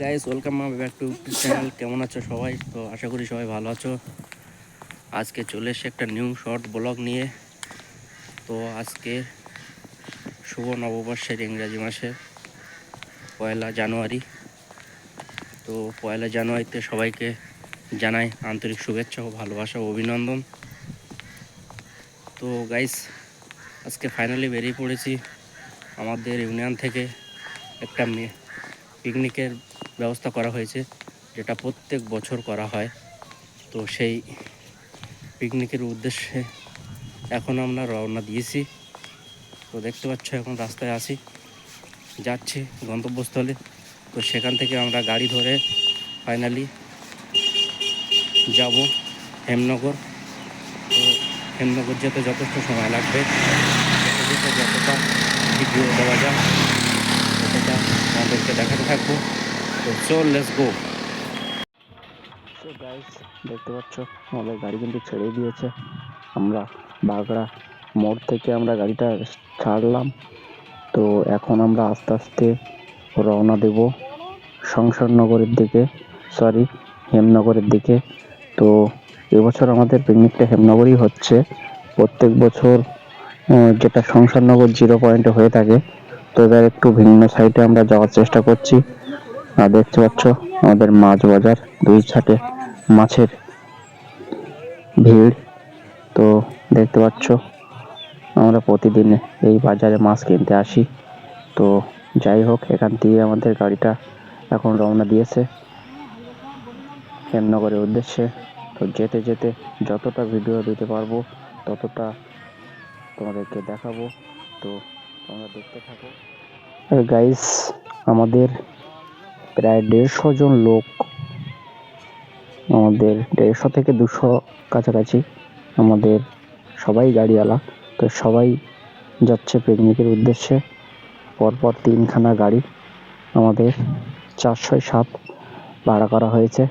Guys, welcome back to YouTube channel. কেমন আছো সবাই? তো আশা করি সবাই ভালো আছো। আজকে চলে এসে একটা নিউ শর্ট ব্লগ নিয়ে। তো আজকে শুভ নববর্ষের ইংরাজি মাসে 1 জানুয়ারি। তো 1 জানুয়ারিতে সবাইকে জানাই আন্তরিক শুভেচ্ছা ও ভালোবাসা ও অভিনন্দন। তো গাইস, আজকে ফাইনালি বেরিয়ে পড়েছি। আমাদের ইউনিয়ন থেকে একটা পিকনিকের ব্যবস্থা করা হয়েছে, যেটা প্রত্যেক বছর করা হয়। তো সেই পিকনিকের উদ্দেশ্যে এখন আমরা রওনা দিয়েছি। তো দেখতে পাচ্ছ এখন রাস্তায় যাচ্ছি গন্তব্যস্থলে। তো সেখান থেকে আমরা গাড়ি ধরে ফাইনালি যাব হেমনগর। তো হেমনগর যেতে যথেষ্ট সময় লাগবে। যেতে যতটা ভিডিও দেওয়া যায় ততটা আমাদেরকে দেখাতে থাকবো। তো চল, লেটস গো। গাইস, দেখতে পাচ্ছ আমাদের গাড়ি কিন্তু ছেড়ে দিয়েছে। আমরা বাগড়া মোড় থেকে আমরা গাড়িটা ছাড়লাম। তো এখন আমরা আস্তে আস্তে রওনা দেব সংসারনগরের দিকে, হেমনগরের দিকে। তো এবছর আমাদের পিকনিকটা হেমনগরই হচ্ছে। প্রত্যেক বছর যেটা সংসারনগর 0 পয়েন্টে হয়ে থাকে, তো এবার একটু ভিন্ন সাইডে আমরা যাওয়ার চেষ্টা করছি। আর দেখতে পাচ্ছ আমাদের মাছ বাজার, দুই সাইডে মাছের ভিড়। তো দেখতে পাচ্ছ আমরা প্রতিদিন এই বাজারে মাছ কিনতে আসি। তো যাই হোক, এখান থেকে আমাদের গাড়িটা এখন রওনা দিয়েছে হেমনগরের উদ্দেশ্যে। তো যেতে যেতে যতটা ভিডিও দিতে পারবো ততটা তোমাদেরকে দেখাবো। তো তোমরা দেখতে থাকো। গাইস, আমাদের প্রায় 150 জন লোক, আমাদের 150 থেকে 200 কাছাকাছি আমাদের সবাই গাড়িওয়ালা। তো সবাই যাচ্ছে পিকনিকের উদ্দেশ্যে। পরপর 3খানা গাড়ি আমাদের 407 ভাড়া করা হয়েছে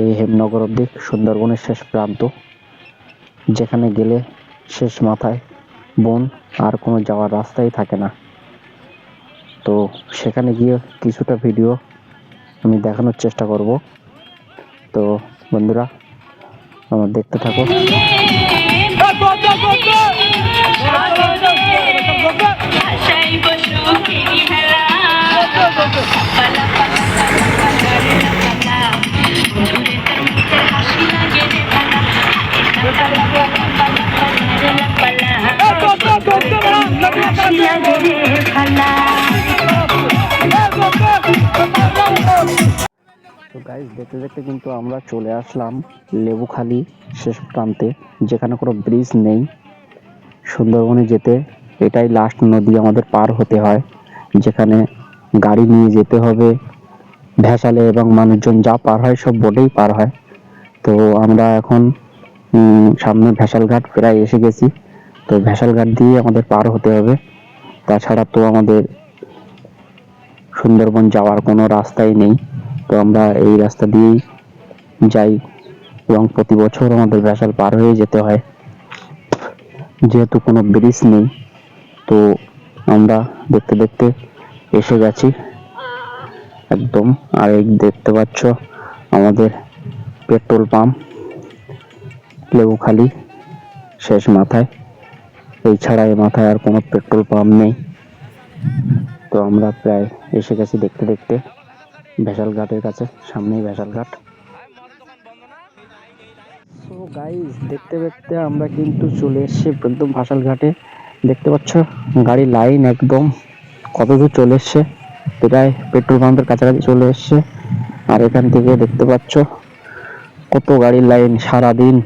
এই হেমনগর অব্দি, সুন্দরবনের শেষ প্রান্ত, যেখানে গেলে শেষ মাথায় বন, আর কোনো যাওয়ার রাস্তাই থাকে না। তো সেখানে গিয়ে কিছুটা ভিডিও আমি দেখানোর চেষ্টা করব। তো বন্ধুরা, আমার দেখতে থাকো। তো গাইস, দেখতে দেখতে কিন্তু আমরা চলে আসলাম লেবুখালী শেষ প্রান্তে, যেখানে কোনো ব্রিজ নেই। সুন্দরবনে যেতে এটাই লাস্ট নদী আমাদের পার হতে হয়, যেখানে গাড়ি নিয়ে যেতে হবে ভেসালে, এবং মানুষজন যা পার হয় সব বোটেই পার হয়। তো আমরা এখন সামনে ভেসালঘাট প্রায় এসে গেছি। তো ভেসালঘাট দিয়ে আমাদের পার হতে হবে। তাছাড়া তো আমাদের সুন্দরবন যাওয়ার কোনো রাস্তাই নেই। তো আমরা এই রাস্তা দিয়েই যাই, এবং প্রতি বছর আমাদের ভেসাল পার হয়ে যেতে হয়, যেহেতু কোনো ব্রিজ নেই। তো আমরা দেখতে দেখতে এসে গেছি একদম। আর এই দেখতে পাচ্ছ আমাদের পেট্রোল পাম্প লেবুখালী শেষ মাথায়। এই ছাড়া এই মাথায় আর কোনো পেট্রোল পাম্প নেই। তো আমরা প্রায় এসে গেছি দেখতে দেখতে ভেসাল ঘাটের কাছে, সামনেই ভেসাল ঘাট। তো গাইস, দেখতে দেখতে আমরা কিন্তু চলে এসেছি একদম ভেসাল ঘাটে। দেখতে পাচ্ছ গাড়ি লাইন একদম কত দূর চলে এসছে, প্রায় পেট্রোল পাম্পের কাছাকাছি চলে এসছে। আর এখান থেকে দেখতে পাচ্ছ কত গাড়ির লাইন। সারাদিন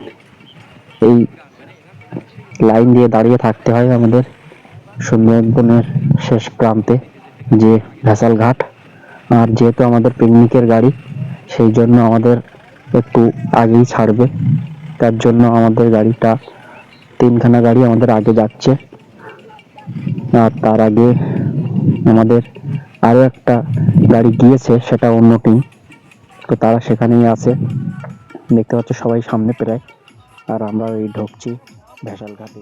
এই লাইন দিয়ে দাঁড়িয়ে থাকতে হয় আমাদের সুন্দরবনের শেষ প্রান্তে, যে ভেসাল ঘাট। আর যেহেতু আমাদের পিকনিকের গাড়ি, সেই জন্য আমাদের একটু আগেই ছাড়বে। তার জন্য আমাদের গাড়িটা 3খানা গাড়ি আমাদের আগে যাচ্ছে। আর তার আগে আমাদের আরো একটা গাড়ি গিয়েছে, সেটা অন্য টিম। তো তারা সেখানেই আছে, দেখতে পাচ্ছ সবাই সামনে প্রায়। আর আমরা এই ঢুকছি ভেসাল ঘাটে।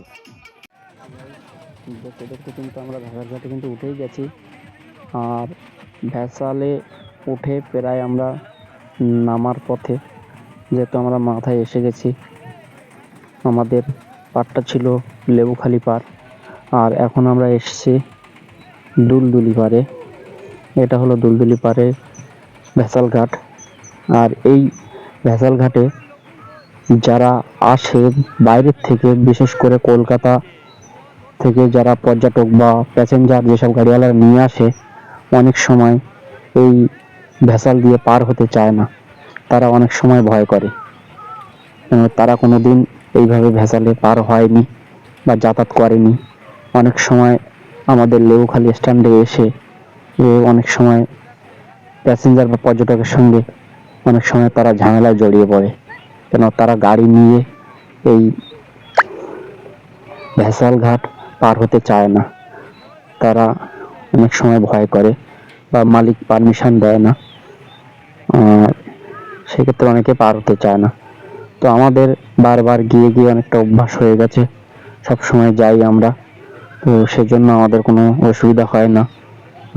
দেখতে দেখতে কিন্তু আমরা ভেসাল ঘাটে কিন্তু উঠেই গেছি। আর ভেসালে উঠে প্রায় আমরা নামার পথে, যেহেতু আমরা মাথায় এসে গেছি। আমাদের পাড়টা ছিল লেবুখালী পাড়, আর এখন আমরা এসেছি দুলদুলি পাড়ে। এটা হলো দুলদুলি পাড়ে ভেসাল ঘাট। আর এই ভেসাল ঘাটে যারা আসে বাইরের থেকে, বিশেষ করে কলকাতা থেকে যারা পর্যটক বা প্যাসেঞ্জার যেসব গাড়িওয়ালা নিয়ে আসে, অনেক সময় এই ভেসাল দিয়ে পার হতে চায় না। তারা অনেক সময় ভয় করে, তারা কোনোদিন এইভাবে ভেসালে পার হয়নি বা যাতায়াত করেনি। অনেক সময় আমাদের লেবুখালী স্ট্যান্ডে এসে অনেক সময় প্যাসেঞ্জার বা পর্যটকের সঙ্গে অনেক সময় তারা ঝামেলায় জড়িয়ে পড়ে, কেন তারা গাড়ি নিয়ে এই ভেসাল ঘাট পার হতে চায় না। তারা অনেক সময় ভয় করে বা মালিক পারমিশন দেয় না, সেক্ষেত্রে অনেকে পার হতে চায় না। তো আমাদের বারবার গিয়ে গিয়ে অনেকটা অভ্যাস হয়ে গেছে, সব সময় যাই আমরা, তো সেজন্য আমাদের কোনো অসুবিধা হয় না।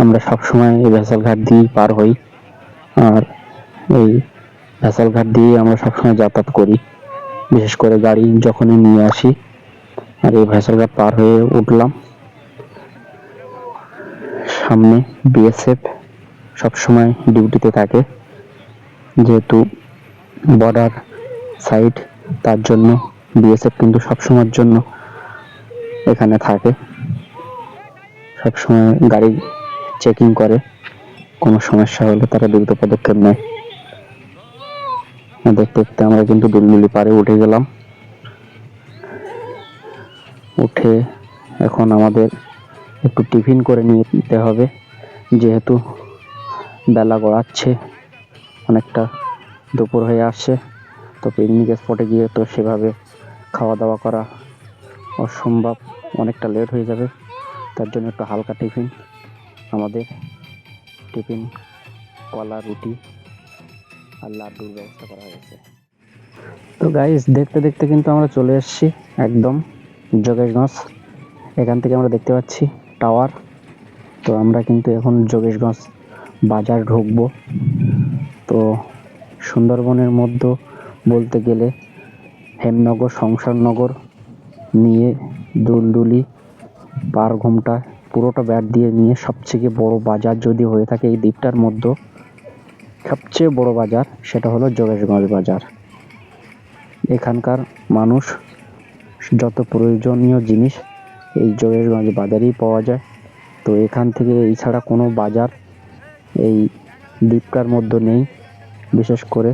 আমরা সব সময় এই ভেসাল ঘাট দিয়েই পার হই, আর এই ভেসাল ঘাট দিয়ে আমরা সবসময় যাতায়াত করি, বিশেষ করে গাড়ি যখনই নিয়ে আসি। আর এই ভেসাল ঘাট পার হয়ে উঠলাম, সামনে বিএসএফ সবসময় ডিউটিতে থাকে, যেহেতু বর্ডার সাইড, তার জন্য বিএসএফ কিন্তু সবসময়ের জন্য এখানে থাকে, সবসময় গাড়ি চেকিং করে, কোনো সমস্যা হলে তারা দ্রুত পদক্ষেপ নেয়। দেখতে দেখতে আমরা কিন্তু দুলদুলি পাড়ে উঠে গেলাম। উঠে এখন আমাদের একটু টিফিন করে নিতে হবে, যেহেতু বেলা গড়াচ্ছে, অনেকটা দুপুর হয়ে আসছে। তো পিকনিক স্পটে গিয়ে তো সেভাবে খাওয়া দাওয়া করা অসম্ভব, অনেকটা লেট হয়ে যাবে। তার জন্য একটু হালকা টিফিন, আমাদের টিফিন কলা, রুটি আর লাড্ডুর ব্যবস্থা করা হয়েছে। তো গাইস, দেখতে দেখতে কিন্তু আমরা চলে এসেছি একদম যোগেশগঞ্জ। এখান থেকে আমরা দেখতে পাচ্ছি টাওয়ার। তো আমরা কিন্তু এখন যোগেশগঞ্জ বাজার ঢুকবো। তো সুন্দরবনের মধ্যে বলতে গেলে হেমনগর, সংসারনগর নিয়ে দুলদুলি, পারঘুমটা পুরোটা ব্যাট দিয়ে নিয়ে সবথেকে বড় বাজার যদি হয়ে থাকে এই দ্বীপটার মধ্যে, সবচেয়ে বড় বাজার সেটা হলো যোগেশগঞ্জ বাজার। এখানকার মানুষ যত প্রয়োজনীয় জিনিস এই যোগেশগঞ্জ বাজারেই পাওয়া যায়। তো এখান থেকে এছাড়া কোনো বাজার এই দ্বীপটার মধ্যে নেই, বিশেষ করে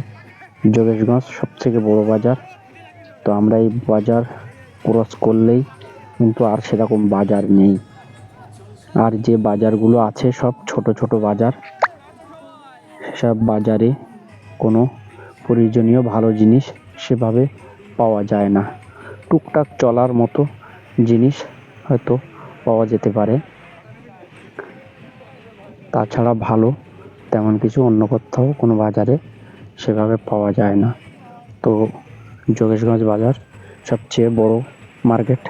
যোগেশগঞ্জ সবথেকে বড় বাজার। তো আমরা এই বাজার ক্রস করলেই কিন্তু আর সেরকম বাজার নেই, আর যে বাজারগুলো আছে সব ছোট ছোট বাজার। সব বাজারে কোনো প্রয়োজনীয় ভালো জিনিস সেভাবে পাওয়া যায় না। টুকটাক চলার মতো জিনিস হয়তো পাওয়া যেতে পারে, তাছাড়া ভালো তেমন কিছু অন্য কোথাও কোনো বাজারে সেভাবে পাওয়া যায় না। তো যোগেশগঞ্জ বাজার সবচেয়ে বড় মার্কেট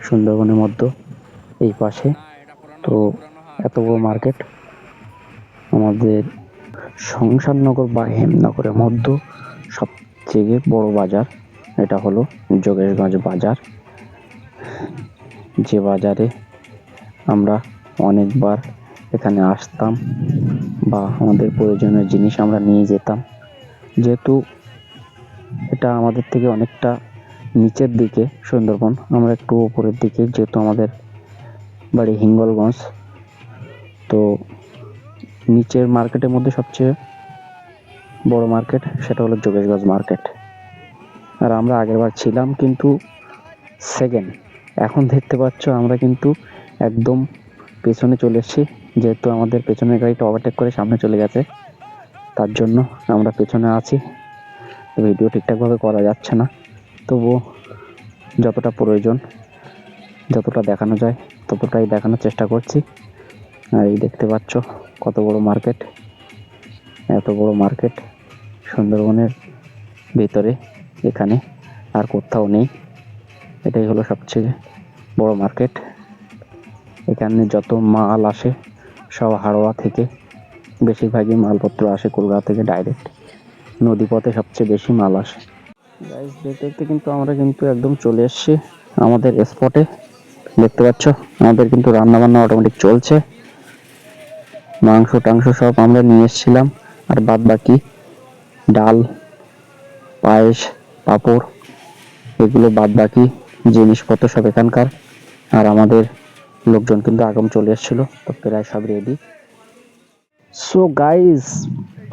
সুন্দরবনের মধ্যে, এই পাশে। তো এত বড় মার্কেট আমাদের সংসারনগর বা হেমনগরের মধ্যে সবচেয়ে বড় বাজার এটা হলো যোগেশগঞ্জ বাজার, যে বাজারে আমরা অনেকবার এখানে আসতাম বা আমাদের প্রয়োজনীয় জিনিস আমরা নিয়ে যেতাম। যেহেতু এটা আমাদের থেকে অনেকটা নিচের দিকে সুন্দরবন, আমরা একটু উপরের দিকে, যেহেতু আমাদের বাড়ি হিঙ্গলগঞ্জ। তো নিচের মার্কেটের মধ্যে সবচেয়ে বড় মার্কেট সেটা হলো যোগেশগঞ্জ মার্কেট। আর আমরা আগেরবার ছিলাম কিন্তু সেকেন্ড। এখন দেখতে পাচ্ছ আমরা কিন্তু একদম পেছনে চলে এসেছি, যেহেতু আমাদের পেছনের গাড়িটা ওভারটেক করে সামনে চলে গেছে, তার জন্য আমরা পেছনে আছি। ভিডিও ঠিকঠাকভাবে করা যাচ্ছে না, তবুও যতটা প্রয়োজন, যতটা দেখানো যায় ততটাই দেখানোর চেষ্টা করছি। আর এই দেখতে পাচ্ছ কত বড় মার্কেট, এত বড় মার্কেট সুন্দরবনের ভিতরে এখানে আর কোথাও নেই। এটাই হলো সবচেয়ে বড় মার্কেট। এখানে যত মাল আসে সব হাড়োয়া থেকে বেশিরভাগই মালপত্র আসে কলকাতা থেকে ডাইরেক্ট, নদীপথে সবচেয়ে বেশি মাল আসে। গাইস দেখতে দেখতে কিন্তু আমরা কিন্তু একদম চলে এসেছি আমাদের স্পটে। দেখতে পাচ্ছ আমাদের কিন্তু রান্না বান্না অটোমেটিক চলছে, মাংস টাংস সব আমরা নিয়ে এসেছিলাম, আর বাদ বাকি ডাল, পায়েস, পাঁপড়, এগুলো বাদ বাকি জিনিসপত্র সব এখানকার। আর আমাদের লোকজন কিন্তু আগম চলে এসেছিল, তো প্রায় সব রেডি। সো গাইস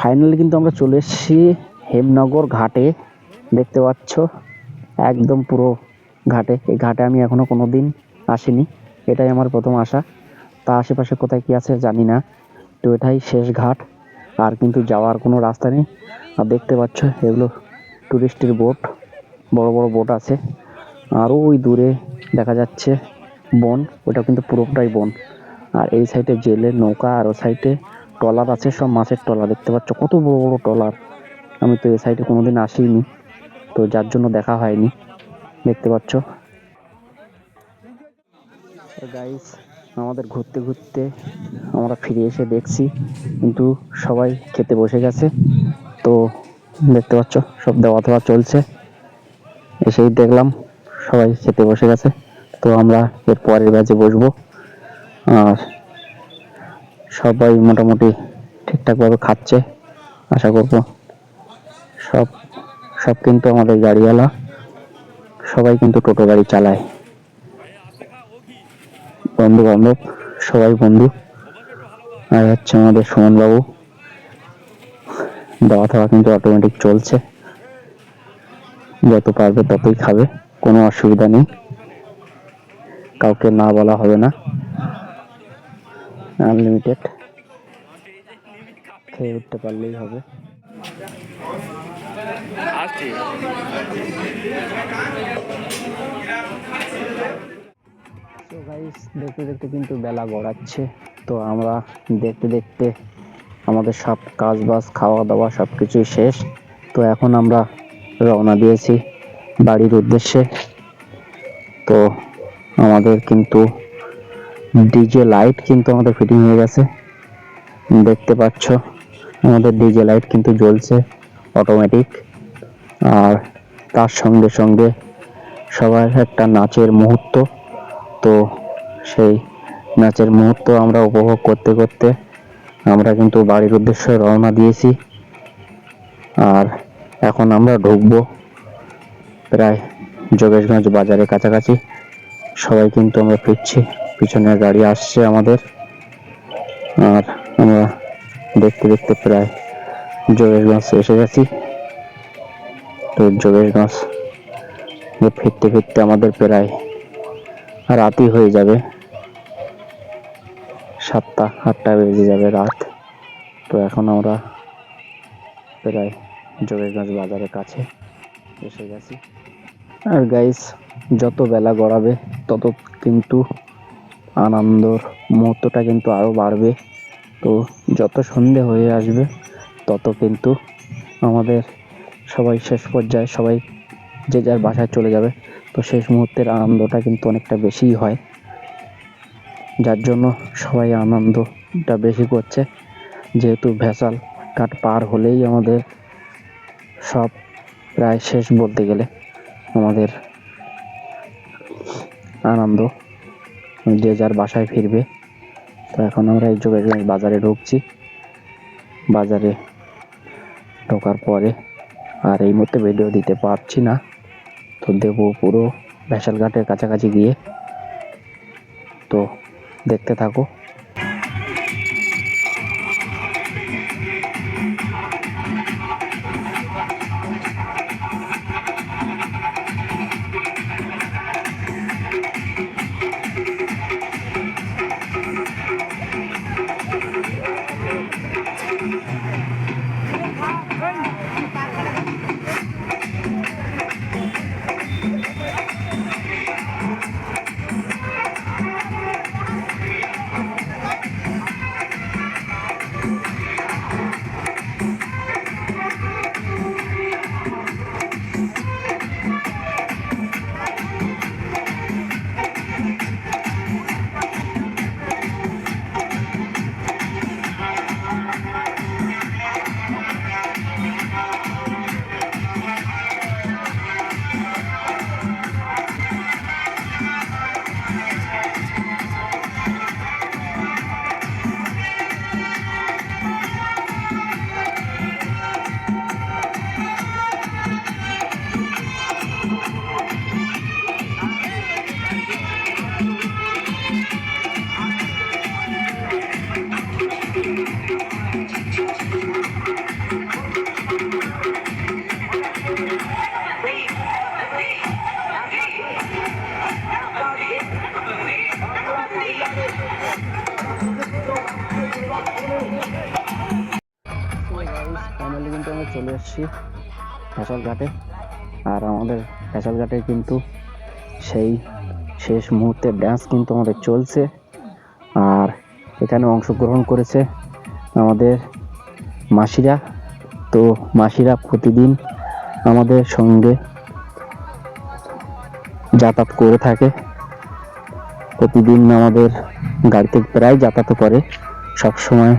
ফাইনালি কিন্তু আমরা চলে এসেছি হেমনগর ঘাটে। দেখতে পাচ্ছ একদম পুরো ঘাটে। এই ঘাটে আমি এখনো কোনোদিন আসিনি, এটাই আমার প্রথম আসা। তা আশেপাশে কোথায় কি আছে জানি না, তো এটাই শেষ ঘাট, আর কিন্তু যাওয়ার কোনো রাস্তা নেই। আর দেখতে পাচ্ছ এগুলো টুরিস্টের বোট, বড় বড় বোট আছে। আর ওই দূরে দেখা যাচ্ছে বন, ওটা কিন্তু পুরোটাই বন। আর এই সাইডে জেলের নৌকা, আর ওই সাইডে ট্রলার আছে, সব মাছের ট্রলার। দেখতে পাচ্ছ কত বড় বড় ট্রলার। আমি তো এই সাইডে কোনোদিন আসিনি, তো যার জন্য দেখা হয়নি। দেখতে পাচ্ছ গাইস আমাদের ঘুরতে ঘুরতে আমরা ফিরে এসে দেখছি কিন্তু সবাই খেতে বসে গেছে। তো দেখতে পাচ্ছ সব দেওয়া থাওয়া চলছে, এসেই দেখলাম সবাই খেতে বসে গেছে। তো আমরা এর পরের ব্যাচে বসবো। আর সবাই মোটামুটি ঠিকঠাকভাবে খাচ্ছে আশা করব। সব সব কিন্তু আমাদের গাড়িওয়ালা, সবাই কিন্তু টোটো গাড়ি চালায়, বন্ধু বান্ধব সবাই বন্ধু। আর হচ্ছে আমাদের সুমন বাবু, দেওয়া থাওয়া কিন্তু অটোমেটিক চলছে, যত পারবে ততই খাবে, কোনো অসুবিধা নেই, কাউকে না বলা হবে না, আনলিমিটেড খেয়ে উঠতে পারলেই হবে। তো গাইস দেখতে দেখতে কিন্তু বেলা গড়াচ্ছে, তো আমরা দেখতে দেখতে আমাদের সব কাজ বাজ খাওয়া দাওয়া সব কিছুই শেষ। তো এখন আমরা রওনা দিয়েছি বাড়ির উদ্দেশ্যে। তো আমাদের কিন্তু ডিজে লাইট কিন্তু আমাদের ফিটিং হয়ে গেছে, দেখতে পাচ্ছ আমাদের ডিজে লাইট কিন্তু জ্বলছে অটোমেটিক। আর তার সঙ্গে সঙ্গে সবার একটা নাচের মুহূর্ত, তো সেই নাচের মুহূর্ত আমরা উপভোগ করতে করতে আমরা কিন্তু বাড়ির উদ্দেশ্যে রওনা দিয়েছি। আর এখন আমরা ঢুকবো প্রায় যোগেশগঞ্জ বাজারের কাছাকাছি। সবাই কিন্তু আমরা ফিরছি, পিছনে গাড়ি আসছে আমাদের। আর আমরা দেখতে দেখতে প্রায় যোগেশগঞ্জ এসে গেছি। তো যোগেশগঞ্জ ফিরতে ফিরতে আমাদের প্রায় রাতই হয়ে যাবে, 7টা 8টা বেজে যাবে রাত। তো এখন আমরা প্রায় যোগেশগঞ্জ বাজারের কাছে এসে গেছি। আর গাইস যত বেলা গড়াবে তত কিন্তু আনন্দর মুহূর্তটা কিন্তু আরো বাড়বে। তো যত সন্ধে হয়ে আসবে তত কিন্তু আমাদের সবাই শেষ পর্যায়ে সবাই যে যার বাসায় চলে যাবে। তো শেষ মুহূর্তের আনন্দটা কিন্তু অনেকটা বেশিই হয়, যার জন্য সবাই আনন্দটা বেশি করছে। যেহেতু ভেসাল ঘাট পার হলেই আমাদের সব প্রায় শেষ বলতে গেলে আমাদের আনন্দ, যে যার বাসায় ফিরবে। তো এখন আমরা এই যোগেশগঞ্জ বাজারে ঢুকছি। বাজারে ঢোকার পরে আর এই মুহূর্তে ভিডিও দিতে পারছি না, তো দেবো পুরো ভেসাল ঘাটের কাছাকাছি গিয়ে। তো দেখতে থাকো। গাইস ফাইনালি কিন্তু আমরা চলে এসেছি ফ্যাশাল ঘাটে। আর আমাদের ফ্যাশাল ঘাটে কিন্তু সেই শেষ মুহূর্তের ডান্স কিন্তু আমাদের চলছে। আর এখানে অংশগ্রহণ করেছে আমাদের মাসিরা। তো মাসিরা প্রতিদিন আমাদের সঙ্গে যাতায়াত করে থাকে, প্রতিদিন আমাদের গাড়িতে প্রায় যাতায়াত করে। সব সময়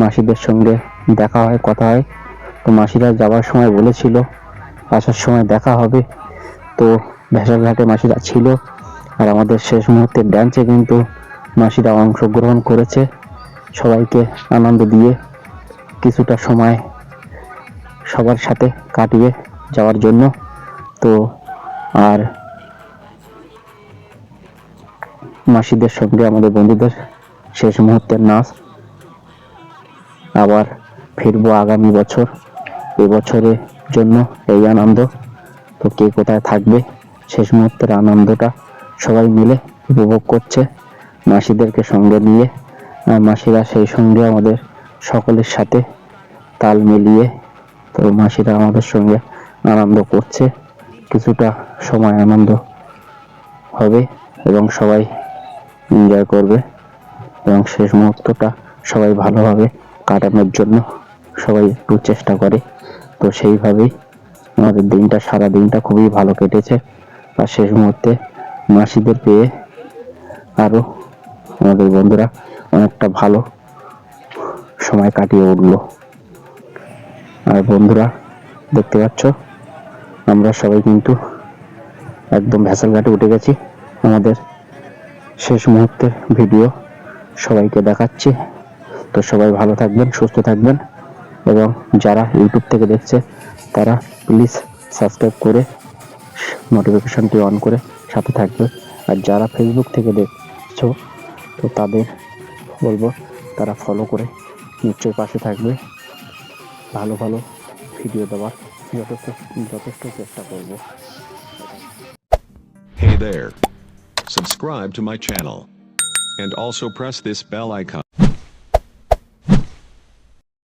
মাসিদের সঙ্গে দেখা হয়, কথা হয়। তো মাসিরা যাওয়ার সময় বলেছিল আসার সময় দেখা হবে। তো ভেসাল ঘাটে মাসিরা ছিল, আর আমাদের শেষ মুহূর্তের ডান্সে কিন্তু মাসিরা অংশগ্রহণ করেছে, সবাইকে আনন্দ দিয়ে কিছুটা সময় সবার সাথে কাটিয়ে যাওয়ার জন্য। তো আর মাসিদের সঙ্গে আমাদের বন্ধুদের শেষ মুহূর্তের নাচ। আবার ফিরবো আগামী বছর, এবছরের জন্য এই আনন্দ। তো কে কোথায় থাকবে, শেষ মুহূর্তের আনন্দটা সবাই মিলে উপভোগ করছে মাসিদেরকে সঙ্গে নিয়ে। আর মাসিরা সেই সঙ্গে আমাদের সকলের সাথে তাল মিলিয়ে, তো মাসিরা আমাদের সঙ্গে আনন্দ করছে। কিছুটা সময় আনন্দ হবে এবং সবাই এনজয় করবে, এবং শেষ মুহূর্তটা সবাই ভালোভাবে কাটানোর জন্য সবাই একটু চেষ্টা করে। তো সেইভাবেই আমাদের দিনটা, সারা দিনটা খুবই ভালো কেটেছে। আর শেষ মুহূর্তে মাসিদের পেয়ে আরো আমাদের বন্ধুরা অনেকটা ভালো সময় কাটিয়ে উঠলো। আর বন্ধুরা দেখতে পাচ্ছ আমরা সবাই কিন্তু একদম ভেসাল ঘাটে উঠে গেছি। আমাদের শেষ মুহূর্তের ভিডিও সবাইকে দেখাচ্ছি। তো সবাই ভালো থাকবেন, সুস্থ থাকবেন, এবং যারা ইউটিউব থেকে দেখছে তারা প্লিজ সাবস্ক্রাইব করে নোটিফিকেশনটি অন করে সাথে থাকবে। আর যারা ফেসবুক থেকে দেখছো তো তাদের বলবো তারা ফলো করে নিশ্চয়ই পাশে থাকবে। ভালো ভালো ভিডিও দেওয়ার যথেষ্ট চেষ্টা করব। Hey there. Subscribe to my channel. And also press this bell icon.